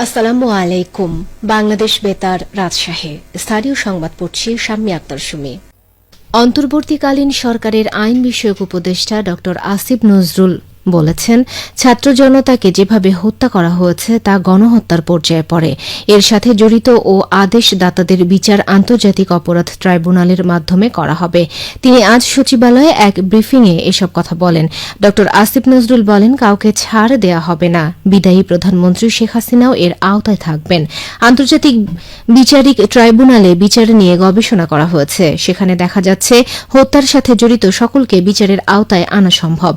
আসসালামু আলাইকুম। বাংলাদেশ বেতার, রাজশাহী। স্থানীয় সংবাদ পড়ছি শাম্মী আক্তার সুমি। অন্তর্বর্তীকালীন সরকারের আইন বিষয়ক উপদেষ্টা ড আসিফ নজরুল বলেছেন, ছাত্র জনতাকে যেভাবে হত্যা করা হয়েছে তা গণহত্যার পর্যায়ে পড়ে। এর সাথে জড়িত ও আদেশদাতাদের বিচার আন্তর্জাতিক অপরাধ ট্রাইব্যুনালের মাধ্যমে করা হবে। তিনি আজ সচিবালয়ে এক ব্রিফিংয়ে এসব কথা বলেন। ড আসিফ নজরুল বলেন, কাউকে ছাড় দেয়া হবে না। বিদায়ী প্রধানমন্ত্রী শেখ হাসিনাও এর আওতায় থাকবেন। আন্তর্জাতিক বিচারিক ট্রাইব্যুনালে বিচার নিয়ে গবেষণা করা হয়েছে। সেখানে দেখা যাচ্ছে হত্যার সাথে জড়িত সকলকে বিচারের আওতায় আনা সম্ভব।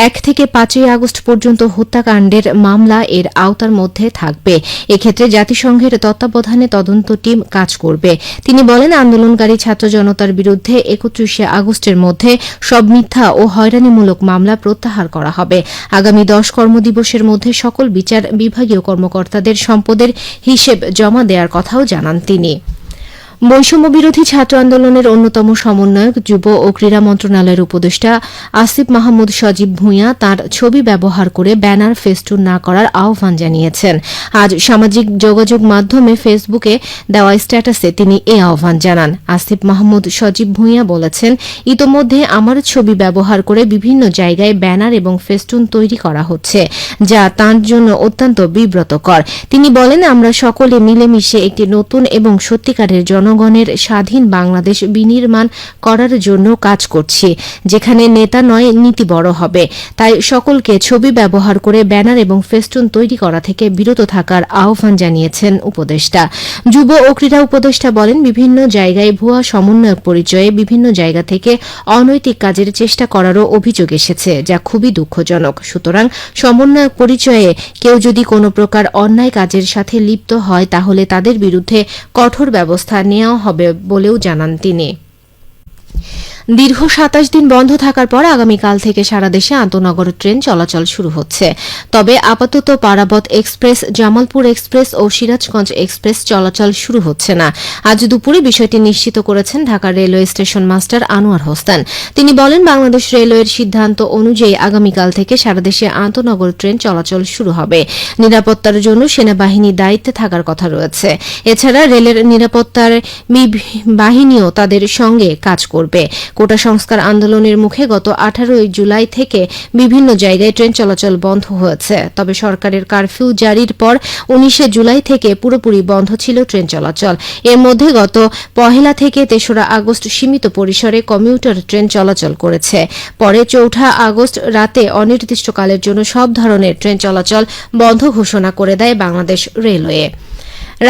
1 থেকে 5 আগস্ট পর্যন্ত হত্যাকাণ্ডের মামলা এর আওতার মধ্যে থাকবে। এক্ষেত্রে জাতিসংঘের তত্ত্বাবধানে তদন্ত টিম কাজ করবে। তিনি বলেন, আন্দোলনকারী ছাত্র জনতার বিরুদ্ধে 31 আগস্টের মধ্যে সব মিথ্যা ও হয়রানিমূলক মামলা প্রত্যাহার করা হবে। আগামী 10 কর্মদিবসের মধ্যে সকল বিচার বিভাগীয় কর্মকর্তাদের সম্পদের হিসেব জমা দেওয়ার কথাও জানান তিনি। বৈষম্য বিরোধী ছাত্র আন্দোলনের অন্যতম সমন্বয়ক, যুব ও ক্রীড়া মন্ত্রণালয়ের উপদেষ্টা আসিফ মাহমুদ সজীব ভূঁইয়া তাঁর ছবি ব্যবহার করে ব্যানার ফেস্টুন না করার আহ্বান জানিয়েছেন। আজ সামাজিক যোগাযোগ মাধ্যমে ফেসবুকে দেওয়া স্ট্যাটাসে তিনি এ আহ্বান জানান। আসিফ মাহমুদ সজীব ভূঁইয়া বলেছেন, ইতোমধ্যে আমার ছবি ব্যবহার করে বিভিন্ন জায়গায় ব্যানার এবং ফেস্টুন তৈরি করা হচ্ছে, যা তাঁর জন্য অত্যন্ত বিব্রতকর। তিনি বলেন, আমরা সকলে মিলেমিশে একটি নতুন এবং সত্যিকারের জনগণের স্বাধীন বাংলাদেশ বিনির্মাণ করার জন্য কাজ করছি, যেখানে নেতা নয় নীতি বড় হবে। তাই সকলকে ছবি ব্যবহার করে ব্যানার এবং ফেস্টুন তৈরি করা থেকে বিরত থাকার আহ্বান জানিয়েছেন উপদেষ্টা। যুব ও ক্রীড়া উপদেষ্টা বলেন, বিভিন্ন জায়গায় ভুয়া সমন্বয়ক পরিচয়ে বিভিন্ন জায়গা থেকে অনৈতিক কাজের চেষ্টা করারও অভিযোগ এসেছে, যা খুবই দুঃখজনক। সুতরাং সমন্বয়ক পরিচয়ে কেউ যদি কোনো প্রকার অন্যায় কাজের সাথে লিপ্ত হয় তাহলে তাদের বিরুদ্ধে কঠোর ব্যবস্থা নেওয়া হবে বলেও জানান তিনি। দীর্ঘ 27 দিন বন্ধ থাকার পর আগামীকাল থেকে সারা দেশে আন্তনগর ট্রেন চলাচল শুরু হচ্ছে। তবে আপাতত পারাবত এক্সপ্রেস, জামালপুর এক্সপ্রেস ও সিরাজগঞ্জ এক্সপ্রেস চলাচল শুরু হচ্ছে না। আজ দুপুরে বিষয়টি নিশ্চিত করেছেন Dhaka railway station master Anwar Hossain. তিনি বলেন, বাংলাদেশ রেলওয়ের সিদ্ধান্ত অনুযায়ী আগামীকাল থেকে সারা দেশে আন্তনগর ট্রেন চলাচল শুরু হবে। নিরাপত্তার জন্য সেনাবাহিনী দায়িত্বে থাকার কথা রয়েছে। এছাড়া রেলের নিরাপত্তার বাহিনীও তাদের সঙ্গে কাজ করবে। কোটা সংস্কার আন্দোলনের মুখে গত 18 জুলাই থেকে বিভিন্ন জায়গায় ট্রেন চলাচল বন্ধ হয়েছে। তবে সরকারের কারফিউ জারির পর 19 জুলাই থেকে পুরোপুরি বন্ধ ছিল ট্রেন চলাচল। এর মধ্যে গত 1 থেকে 3 আগস্ট সীমিত পরিসরে কমিউটার ট্রেন চলাচল করেছে। পরে 4 আগস্ট রাতে অনির্দিষ্টকালের জন্য সব ধরনের ট্রেন চলাচল বন্ধ ঘোষণা করে দেয় বাংলাদেশ রেলওয়ে।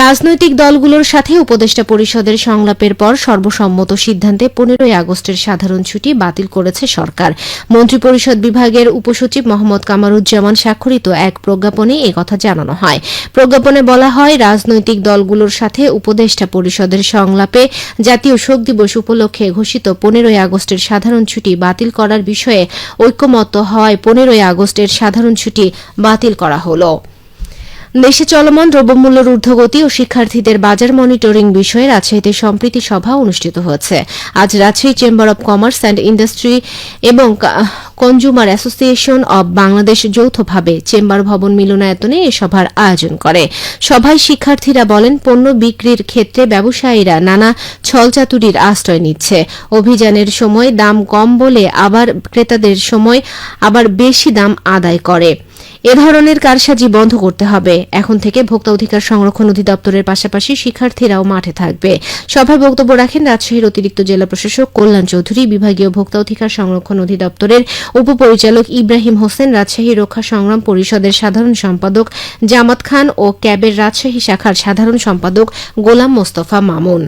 রাজনৈতিক দলগুলোর সাথে উপদেষ্টা পরিষদের সংলাপের পর সর্বসম্মত সিদ্ধান্তে 15 আগস্টের সাধারণ ছুটি বাতিল করেছে সরকার। মন্ত্রিপরিষদ বিভাগের উপসচিব মোহাম্মদ কামারুজ্জামান স্বাক্ষরিত এক প্রজ্ঞাপনে একথা জানানো হয়। প্রজ্ঞাপনে বলা হয়, রাজনৈতিক দলগুলোর সাথে উপদেষ্টা পরিষদের সংলাপে জাতীয় শোক দিবস উপলক্ষে ঘোষিত 15 আগস্টের সাধারণ ছুটি বাতিল করার বিষয়ে ঐকমত্য হওয়ায় 15 আগস্টের সাধারণ ছুটি বাতিল করা হল। দেশে চলমান দ্রব্যমূল্যের ঊর্ধ্বগতি ও শিক্ষার্থীদের বাজার মনিটরিং বিষয়ে রাজশাহীতে সম্প্রীতি সভা অনুষ্ঠিত হয়েছে। আজ Rajshahi chamber of commerce and industry এবং কনজুমার অ্যাসোসিয়েশন অব বাংলাদেশ যৌথভাবে চেম্বার ভবন মিলনায়তনে এ সভার আয়োজন করে। সভায় শিক্ষার্থীরা বলেন, পণ্য বিক্রির ক্ষেত্রে ব্যবসায়ীরা নানা ছলচাতুরির আশ্রয় নিচ্ছে। অভিযানের সময় দাম কম বলে আবার ক্রেতাদের সময় আবার বেশি দাম আদায় করে। এ ধরনের কারসাজি বন্ধ করতে হবে। এখন থেকে ভোক্তা অধিকার সংরক্ষণ অধিদপ্তরের পাশাপাশি শিক্ষার্থীরাও মাঠে থাকবে। সভায় বক্তব্য রাখেন রাজশাহীর অতিরিক্ত জেলা প্রশাসক কল্যাণ চৌধুরী, বিভাগীয় ভোক্তা অধিকার সংরক্ষণ অধিদপ্তরের উপপরিচালক ইব্রাহিম হোসেন, রাজশাহী রক্ষা সংগ্রাম পরিষদের সাধারণ সম্পাদক জামাত খান ও ক্যাবের রাজশাহী শাখার সাধারণ সম্পাদক গোলাম মোস্তফা মামুন।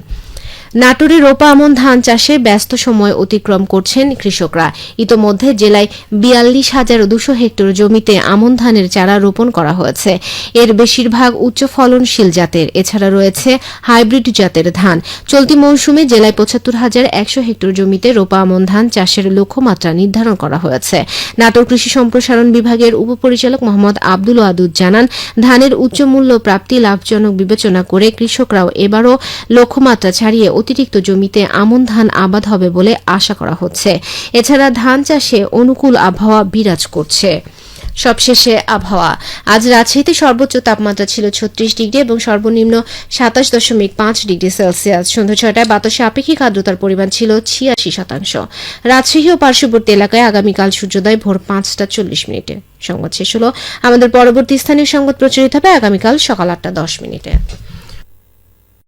নাটোরে রোপা আমন ধান চাষে ব্যস্ত সময় অতিক্রম করছেন কৃষকরা। ইতোমধ্যে জেলায় 42,200 হেক্টর জমিতে আমন ধানের চারা রোপণ করা হয়েছে। এর বেশিরভাগ উচ্চ ফলনশীল জাতের। এছাড়া রয়েছে হাইব্রিড জাতের ধান। চলতি মৌসুমে জেলায় 75,100 হেক্টর জমিতে রোপা আমন ধান চাষের লক্ষ্যমাত্রা নির্ধারণ করা হয়েছে। নাটোর কৃষি সম্প্রসারণ বিভাগের উপপরিচালক মোহাম্মদ আব্দুল ওয়াদুদ জানান, ধানের উচ্চ মূল্য প্রাপ্তি লাভজনক বিবেচনা করে কৃষকরাও এবারও লক্ষ্যমাত্রা ছাড়িয়ে অতিরিক্ত জমিতে আমন ধান আবাদ হবে বলে আশা করা হচ্ছে। এছাড়া ধান চাষে অনুকূল আবহাওয়া বিরাজ করছে। সবশেষে আবহাওয়া। আজ রাজশাহীতে সর্বোচ্চ তাপমাত্রা ছিল 36 ডিগ্রি এবং সর্বনিম্ন 27.5 ডিগ্রি সেলসিয়াস। সন্ধ্যা 6টায় বাতাসে আপেক্ষিক আর্দ্রতার পরিমাণ ছিল 86%। রাজশাহী ও পার্শ্ববর্তী এলাকায় আগামীকাল সূর্যোদয় ভোর 5:40। সংবাদ শেষ হলো। আমাদের পরবর্তী স্থানীয় সংবাদ প্রচারিত হবে আগামীকাল সকাল 8:10।